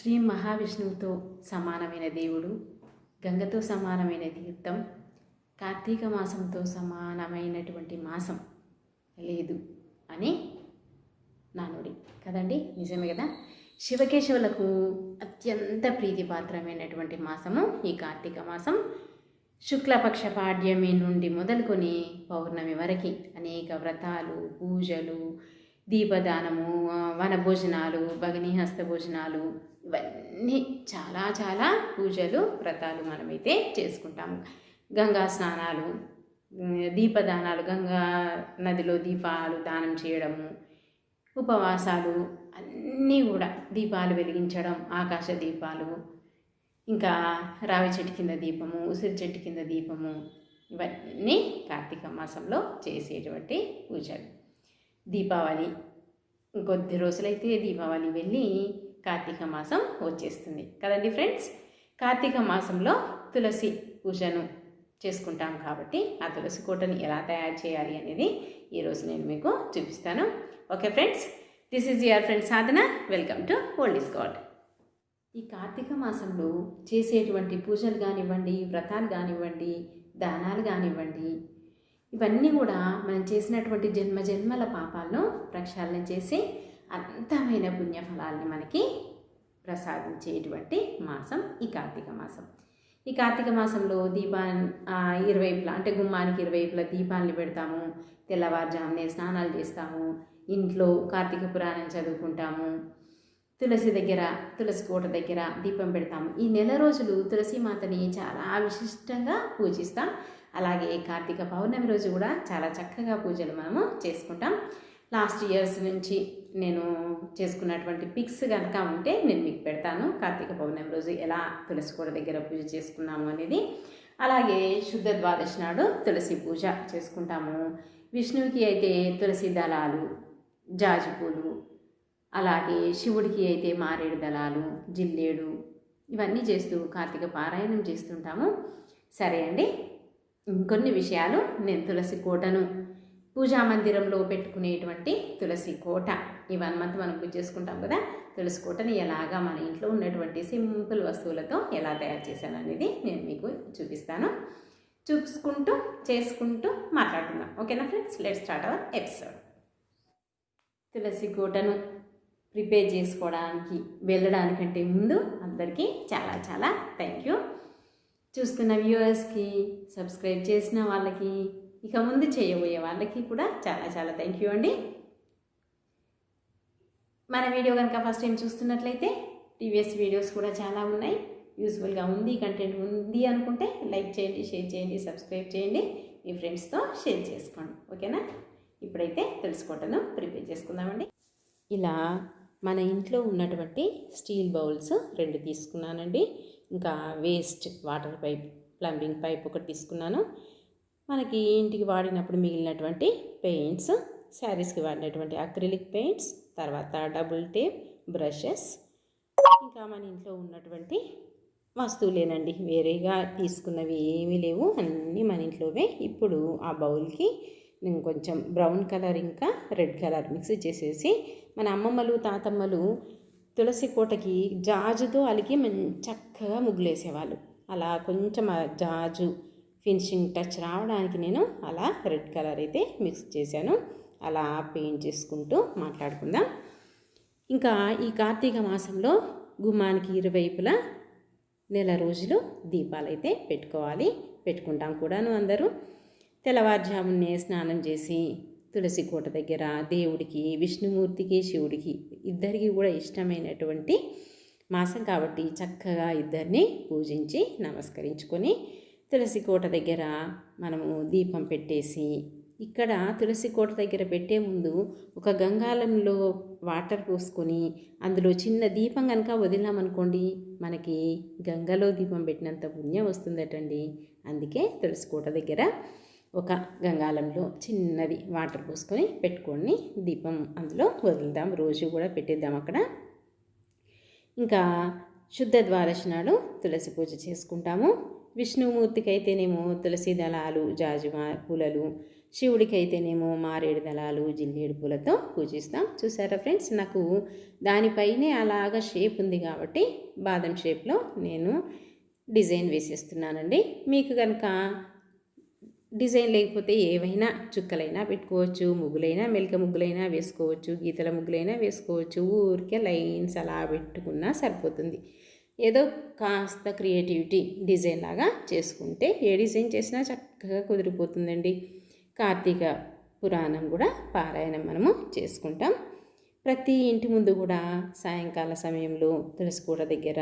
శ్రీ మహావిష్ణువుతో సమానమైన దేవుడు, గంగతో సమానమైన తీర్థం, కార్తీక మాసంతో సమానమైనటువంటి మాసం లేదు అని నానుడి కదండి. నిజమే కదా. శివకేశవులకు అత్యంత ప్రీతిపాత్రమైనటువంటి మాసము ఈ కార్తీక మాసం. శుక్లపక్ష పాడ్యమి నుండి మొదలుకొని పౌర్ణమి వరకు అనేక వ్రతాలు, పూజలు, దీపదానము, వనభోజనాలు, భగిని హస్తభోజనాలు, ఇవన్నీ చాలా చాలా పూజలు, వ్రతాలు మనమైతే చేసుకుంటాము. గంగా స్నానాలు, దీపదానాలు, గంగా నదిలో దీపాలు దానం చేయడము, ఉపవాసాలు, అన్నీ కూడా దీపాలు వెలిగించడం, ఆకాశ దీపాలు, ఇంకా రావి చెట్టు కింద దీపము, ఉసిరి చెట్టు కింద దీపము, ఇవన్నీ కార్తీక మాసంలో చేసేటువంటి పూజలు. దీపావళి ఇంకొద్ది రోజులైతే దీపావళి వెళ్ళి కార్తీక మాసం వచ్చేస్తుంది కదండి ఫ్రెండ్స్. కార్తీక మాసంలో తులసి పూజను చేసుకుంటాం కాబట్టి ఆ తులసి కోటని ఎలా తయారు చేయాలి అనేది ఈరోజు నేను మీకు చూపిస్తాను. Okay friends, this is your friend Sadhana. Welcome to old is God. ఈ కార్తీక మాసంలో చేసేటువంటి పూజలు కానివ్వండి, వ్రతాలు కానివ్వండి, దానాలు కానివ్వండి, ఇవన్నీ కూడా మనం చేసినటువంటి జన్మల పాపాలను ప్రక్షాళన చేసి అనంతమైన పుణ్యఫలాల్ని మనకి ప్రసాదించేటువంటి మాసం ఈ కార్తీక మాసం. ఈ కార్తీక మాసంలో ఇరువైపులా అంటే గుమ్మానికి ఇరువైపులా దీపాలని పెడతాము. తెల్లవారుజామునే స్నానాలు చేస్తాము. ఇంట్లో కార్తీక పురాణం చదువుకుంటాము. తులసి కోట దగ్గర దీపం పెడతాము. ఈ నెల రోజులు తులసి మాతని చాలా విశిష్టంగా పూజిస్తాం. అలాగే కార్తీక పౌర్ణమి రోజు కూడా చాలా చక్కగా పూజలు మనము చేసుకుంటాం. లాస్ట్ ఇయర్స్ నుంచి నేను చేసుకున్నటువంటి పిక్స్ కనుక ఉంటే నేను మీకు పెడతాను. కార్తీక పౌర్ణమి రోజు ఎలా తులసి కోట దగ్గర పూజ చేసుకున్నాము అనేది. అలాగే శుద్ధ ద్వాదశి నాడు తులసి పూజ చేసుకుంటాము. విష్ణువుకి అయితే తులసి దళాలు, జాజి పూలు, అలాగే శివుడికి అయితే మారేడు దళాలు, జిల్లేడు, ఇవన్నీ చేస్తూ కార్తీక పారాయణం చేస్తుంటాము. సరే అండి, ఇంకొన్ని విషయాలు నేను తులసి కోటను, పూజా మందిరంలో పెట్టుకునేటువంటి తులసి కోట, ఈ 1 మంత్ మనం పూజ చేసుకుంటాం కదా, తులసి కోటని ఎలాగా మన ఇంట్లో ఉన్నటువంటి సింపుల్ వస్తువులతో ఎలా తయారు చేశాను అనేది నేను మీకు చూపిస్తాను. చూసుకుంటూ చేసుకుంటూ మాట్లాడుకుందాం. ఓకేనా friends, let's start our episode. తులసి కోటను ప్రిపేర్ చేసుకోవడానికి వెళ్ళడానికంటే ముందు అందరికీ చాలా చాలా థ్యాంక్ యూ. చూస్తున్న వ్యూవర్స్కి, సబ్స్క్రైబ్ చేసిన వాళ్ళకి, ఇక ముందు చేయబోయే వాళ్ళకి కూడా చాలా చాలా థ్యాంక్ యూ అండి. మన వీడియో కనుక ఫస్ట్ టైం చూస్తున్నట్లయితే ప్రీవియస్ వీడియోస్ కూడా చాలా ఉన్నాయి. యూస్ఫుల్గా ఉంది, కంటెంట్ ఉంది అనుకుంటే లైక్ చేయండి, షేర్ చేయండి, సబ్స్క్రైబ్ చేయండి, మీ ఫ్రెండ్స్తో షేర్ చేసుకోండి. ఓకేనా. ఇప్పుడైతే తులసి కోటను ప్రిపేర్ చేసుకుందామండి. ఇలా మన ఇంట్లో ఉన్నటువంటి స్టీల్ బౌల్స్ 2 తీసుకున్నానండి. ఇంకా waste water pipe, plumbing pipe ఒకటి తీసుకున్నాను. మనకి ఇంటికి వాడినప్పుడు మిగిలినటువంటి పెయింట్స్, శారీస్కి వాడినటువంటి అక్రిలిక్ పెయింట్స్, తర్వాత డబుల్ టేప్, బ్రషెస్, ఇంకా మన ఇంట్లో ఉన్నటువంటి వస్తువులేనండి. వేరేగా తీసుకున్నవి ఏమీ లేవు, అన్నీ మన ఇంట్లోవే. ఇప్పుడు ఆ బౌల్కి నేను కొంచెం బ్రౌన్ కలర్ ఇంకా రెడ్ కలర్ మిక్స్ చేసేసి, మన అమ్మమ్మలు తాతమ్మలు తులసి కోటకి జాజుతో అలికి చక్కగా ముగ్గులేసేవాళ్ళు. అలా కొంచెం ఆ జాజు ఫినిషింగ్ టచ్ రావడానికి నేను అలా రెడ్ కలర్ అయితే మిక్స్ చేశాను. అలా పెయింట్ చేసుకుంటూ మాట్లాడుకుందాం. ఇంకా ఈ కార్తీక మాసంలో గుమ్మానికి ఇరువైపులా నెల రోజులు దీపాలైతే పెట్టుకుంటాం కూడాను అందరూ. తెల్లవారుజామునే స్నానం చేసి తులసి కోట దగ్గర దేవుడికి, విష్ణుమూర్తికి, శివుడికి ఇద్దరికి కూడా ఇష్టమైనటువంటి మాసం కాబట్టి చక్కగా ఇద్దరిని పూజించి నమస్కరించుకొని తులసి కోట దగ్గర మనము దీపం పెట్టేసి, ఇక్కడ తులసి కోట దగ్గర పెట్టే ముందు ఒక గంగాళంలో వాటర్ పోసుకొని అందులో చిన్న దీపం కనుక వదిలామనుకోండి, మనకి గంగలో దీపం పెట్టినంత పుణ్యం వస్తుందటండి. అందుకే తులసి కోట దగ్గర ఒక గంగాళంలో చిన్నది వాటర్ పోసుకొని పెట్టుకొని దీపం అందులో వదులుదాం. రోజు కూడా పెట్టేద్దాం అక్కడ. ఇంకా శుద్ధ ద్వాదశి నాడు తులసి పూజ చేసుకుంటాము. విష్ణుమూర్తికి అయితేనేమో తులసి దళాలు, జాజి పూలలు, శివుడికి అయితేనేమో మారేడు దళాలు జిల్లేడు పూలతో పూజిస్తాం. చూసారా ఫ్రెండ్స్, నాకు దానిపైనే అలాగా షేప్ ఉంది కాబట్టి బాదం షేప్లో నేను డిజైన్ వేసేస్తున్నానండి. మీకు కనుక డిజైన్ లేకపోతే ఏవైనా చుక్కలైనా పెట్టుకోవచ్చు, ముగ్గులైనా మెలిక ముగ్గులైనా వేసుకోవచ్చు, గీతల ముగ్గులైనా వేసుకోవచ్చు. ఊరికే లైన్స్ అలా పెట్టుకున్నా సరిపోతుంది. ఏదో కాస్త క్రియేటివిటీ డిజైన్ లాగా చేసుకుంటే ఏ డిజైన్ చేసినా చక్కగా కుదిరిపోతుందండి. కార్తీక పురాణం కూడా పారాయణం మనము చేసుకుంటాం. ప్రతి ఇంటి ముందు కూడా సాయంకాల సమయంలో తులసికోట దగ్గర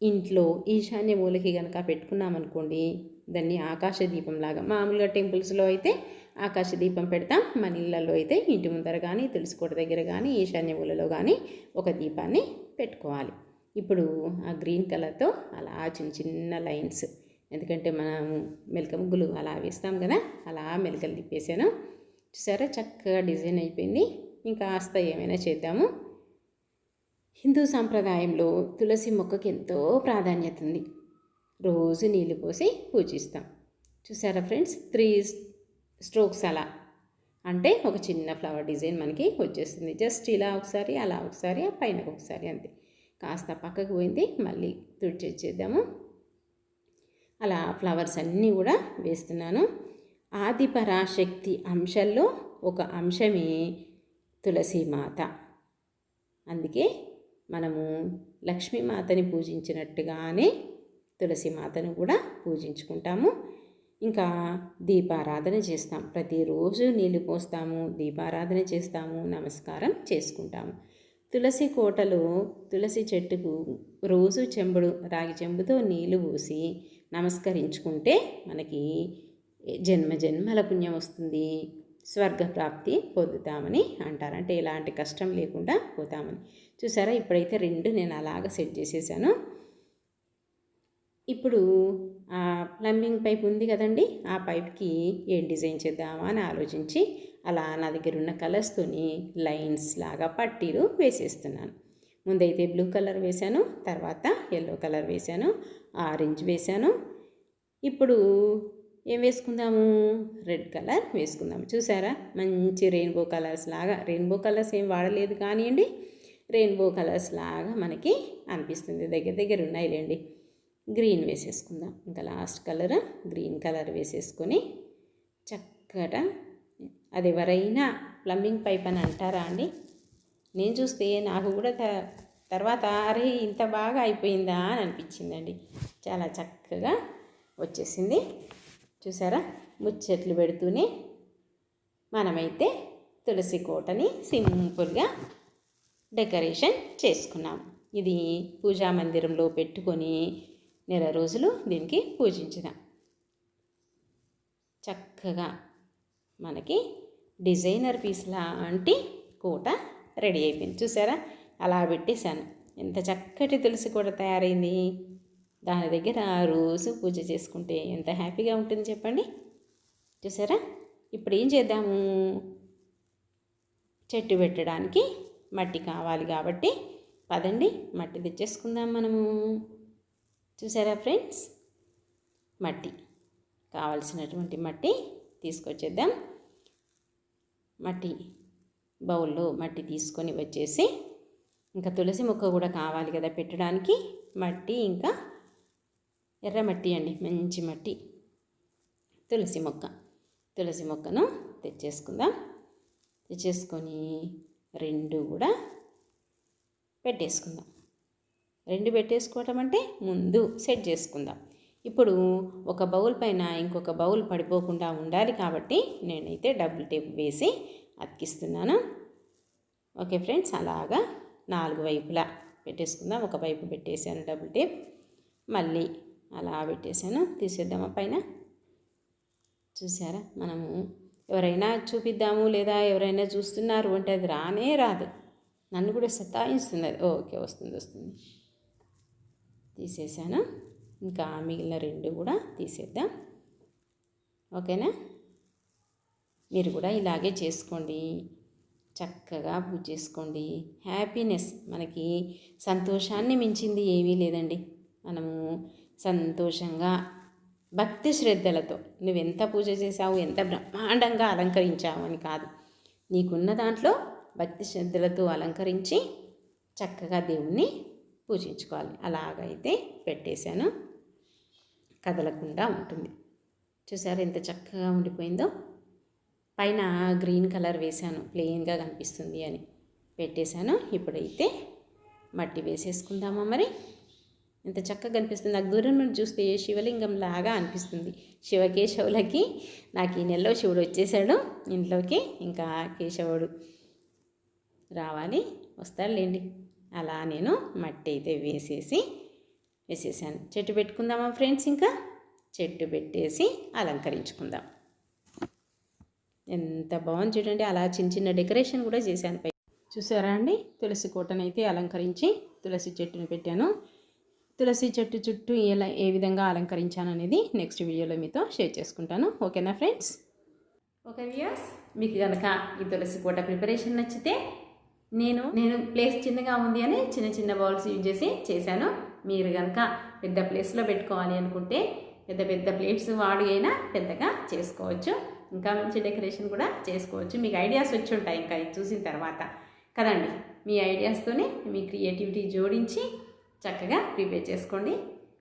ఇంట్లో ఈశాన్య మూలకి కనుక పెట్టుకున్నామనుకోండి, దాన్ని ఆకాశ దీపంలాగా, మామూలుగా టెంపుల్స్లో అయితే ఆకాశ దీపం పెడతాం, మన ఇళ్ళల్లో అయితే ఇంటి ముందర కానీ తులసికోట దగ్గర కానీ ఈశాన్య మూలలో కానీ ఒక దీపాన్ని పెట్టుకోవాలి. ఇప్పుడు ఆ గ్రీన్ కలర్తో అలా చిన్న చిన్న లైన్స్, ఎందుకంటే మనం మెలక ముగ్గులు అలా వేస్తాం కదా, అలా మెలకలు తిప్పేసాను. చూసారా, చక్కగా డిజైన్ అయిపోయింది. ఇంకా కాస్త ఏమైనా చేద్దాము. హిందూ సాంప్రదాయంలో తులసి మొక్కకి ఎంతో ప్రాధాన్యత ఉంది. రోజు నీళ్ళు పోసి పూజిస్తాం. చూసారా ఫ్రెండ్స్, 3 స్ట్రోక్స్ అలా అంటే ఒక చిన్న ఫ్లవర్ డిజైన్ మనకి వచ్చేస్తుంది. జస్ట్ ఇలా ఒకసారి, అలా ఒకసారి, ఆ పైన ఒకసారి, అంతే. కాస్త పక్కకు పోయింది, మళ్ళీ తుడిచేద్దాము. అలా ఫ్లవర్స్ అన్నీ కూడా వేస్తున్నాను. ఆదిపరాశక్తి అంశంలో ఒక అంశమే తులసీమాత. అందుకే మనము లక్ష్మీమాతని పూజించినట్టుగానే తులసిమాతను కూడా పూజించుకుంటాము. ఇంకా దీపారాధన చేస్తాం. ప్రతిరోజు నీళ్ళు పోస్తాము, దీపారాధన చేస్తాము, నమస్కారం చేసుకుంటాము. తులసి కోటలో తులసి చెట్టుకు రోజు రాగి చెంబుతో నీళ్లు పోసి నమస్కరించుకుంటే మనకి జన్మ జన్మల పుణ్యం వస్తుంది, స్వర్గప్రాప్తి పొందుతామని అంటారు. అంటే ఎలాంటి కష్టం లేకుండా పోతామని. చూసారా, ఇప్పుడైతే 2 నేను అలాగ సెట్ చేసేసాను. ఇప్పుడు ఆ ప్లంబింగ్ పైప్ ఉంది కదండి, ఆ పైప్కి ఏం డిజైన్ చేద్దామా అని ఆలోచించి అలా నా దగ్గర ఉన్న కలర్స్తోని లైన్స్ లాగా పట్టీలు వేసేస్తున్నాను. ముందైతే బ్లూ కలర్ వేశాను, తర్వాత ఎల్లో కలర్ వేశాను, ఆరెంజ్ వేశాను. ఇప్పుడు ఏం వేసుకుందాము, రెడ్ కలర్ వేసుకుందాము. చూసారా, మంచి రెయిన్బో కలర్స్ లాగా, రెయిన్బో కలర్స్ ఏం వాడలేదు కానివ్వండి, రెయిన్బో కలర్స్ లాగా మనకి అనిపిస్తుంది. దగ్గర దగ్గర ఉన్నాయిలేండి. గ్రీన్ వేసేసుకుందాం. ఇంకా లాస్ట్ కలర్ గ్రీన్ కలర్ వేసేసుకొని చక్కగా, అది ఎవరైనా ప్లంబింగ్ పైప్ అని అంటారా అండి? నేను చూస్తే నాకు కూడా తర్వాత అరే ఇంత బాగా అయిపోయిందా అని అనిపించిందండి. చాలా చక్కగా వచ్చేసింది. చూసారా, ముచ్చట్లు పెడుతూనే మనమైతే తులసి కోటని సింపుల్గా డెకరేషన్ చేసుకున్నాం. ఇది పూజా మందిరంలో పెట్టుకొని నెల రోజులు దీనికి పూజించుదాం. చక్కగా మనకి డిజైనర్ పీస్ లాంటి కోట రెడీ అయిపోయింది. చూసారా, అలా పెట్టేశాను. ఎంత చక్కటి తులసి కోట తయారైంది. దాని దగ్గర రోజు పూజ చేసుకుంటే ఎంత హ్యాపీగా ఉంటుంది చెప్పండి. చూసారా, ఇప్పుడు ఏం చేద్దాము, చెట్టు పెట్టడానికి మట్టి కావాలి కాబట్టి పదండి మట్టి తెచ్చేసుకుందాం మనము. చూసారా ఫ్రెండ్స్, మట్టి కావలసినటువంటి మట్టి తీసుకొచ్చేద్దాం. మట్టి బౌల్లో మట్టి తీసుకొని వచ్చేసి, ఇంకా తులసి మొక్క కూడా కావాలి కదా పెట్టడానికి, మట్టి ఇంకా ఎర్రమట్టి అండి, మంచి మట్టి. తులసి మొక్కను తెచ్చేసుకుందాం. తెచ్చేసుకొని 2 కూడా పెట్టేసుకుందాం. 2 పెట్టేసుకోవటం అంటే ముందు సెట్ చేసుకుందాం. ఇప్పుడు ఒక బౌల్ పైన ఇంకొక బౌల్ పడిపోకుండా ఉండాలి కాబట్టి నేనైతే డబుల్ టేప్ వేసి అతికిస్తున్నాను. ఓకే ఫ్రెండ్స్, అలాగా 4 వైపులా పెట్టేసుకుందాం. ఒక వైపు పెట్టేసాను డబుల్ టేప్, మళ్ళీ అలా పెట్టేశాను. తీసేద్దామా పైన. చూసారా, మనము ఎవరైనా చూపిద్దాము లేదా ఎవరైనా చూస్తున్నారు అంటే అది రానే రాదు, నన్ను కూడా సతాయిస్తుంది అది. ఓకే, వస్తుంది. తీసేసాను. ఇంకా మిగిలిన 2 కూడా తీసేద్దాం. ఓకేనా, మీరు కూడా ఇలాగే చేసుకోండి, చక్కగా పూజ చేసుకోండి. హ్యాపీనెస్, మనకి సంతోషాన్ని మించింది ఏమీ లేదండి. మనము సంతోషంగా భక్తి శ్రద్ధలతో నువ్వెంత పూజ చేసావు, ఎంత బ్రహ్మాండంగా అలంకరించావు అని కాదు, నీకున్న దాంట్లో భక్తి శ్రద్ధలతో అలంకరించి చక్కగా దేవుణ్ణి పూజించుకోవాలి. అలాగైతే పెట్టేశాను, కదలకుండా ఉంటుంది. చూసారు ఎంత చక్కగా ఉండిపోయిందో. పైన గ్రీన్ కలర్ వేశాను, ప్లెయిన్గా కనిపిస్తుంది అని పెట్టేశాను. ఇప్పుడైతే మట్టి వేసేసుకుందామా మరి. ఎంత చక్కగా కనిపిస్తుంది. నాకు దూరం నుండి చూస్తే శివలింగం లాగా అనిపిస్తుంది. శివకేశవులకి నాకు ఈ నెలలో శివుడు వచ్చేసాడు ఇంట్లోకి, ఇంకా కేశవుడు రావాలి, వస్తాడులేండి. అలా నేను మట్టి అయితే వేసేసాను. చెట్టు పెట్టుకుందామా ఫ్రెండ్స్, ఇంకా చెట్టు పెట్టేసి అలంకరించుకుందాం. ఎంత బాగుంది చూడండి. అలా చిన్న చిన్న డెకరేషన్ కూడా చేశాను పై. చూసారా అండి, తులసి కోటను అయితే అలంకరించి తులసి చెట్టుని పెట్టాను. తులసి చెట్టు చుట్టూ ఏ విధంగా అలంకరించాను అనేది నెక్స్ట్ వీడియోలో మీతో షేర్ చేసుకుంటాను. ఓకేనా ఫ్రెండ్స్? ఓకే వ్యూయర్స్, మీకు కనుక ఈ తులసి కోట ప్రిపరేషన్ నచ్చితే నేను ప్లేస్ చిన్నగా ఉంది అని చిన్న చిన్న బౌల్స్ యూజ్ చేసి చేశాను. మీరు కనుక పెద్ద ప్లేస్లో పెట్టుకోవాలి అనుకుంటే పెద్ద పెద్ద ప్లేట్స్ వాడి అయినా పెద్దగా చేసుకోవచ్చు. ఇంకా మంచి డెకరేషన్ కూడా చేసుకోవచ్చు. మీకు ఐడియాస్ వచ్చి ఉంటాయి ఇంకా ఇది చూసిన తర్వాత కదండి. మీ ఐడియాస్తోనే మీ క్రియేటివిటీ జోడించి చక్కగా ప్రిపేర్ చేసుకోండి.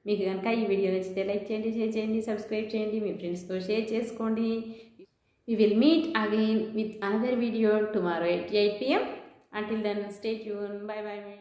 మీకు కనుక ఈ వీడియో నచ్చితే లైక్ చేయండి, షేర్ చేయండి, సబ్స్క్రైబ్ చేయండి, మీ ఫ్రెండ్స్తో షేర్ చేసుకోండి. We will meet again with another video tomorrow at 8 p.m. Until then, stay tuned. Bye bye.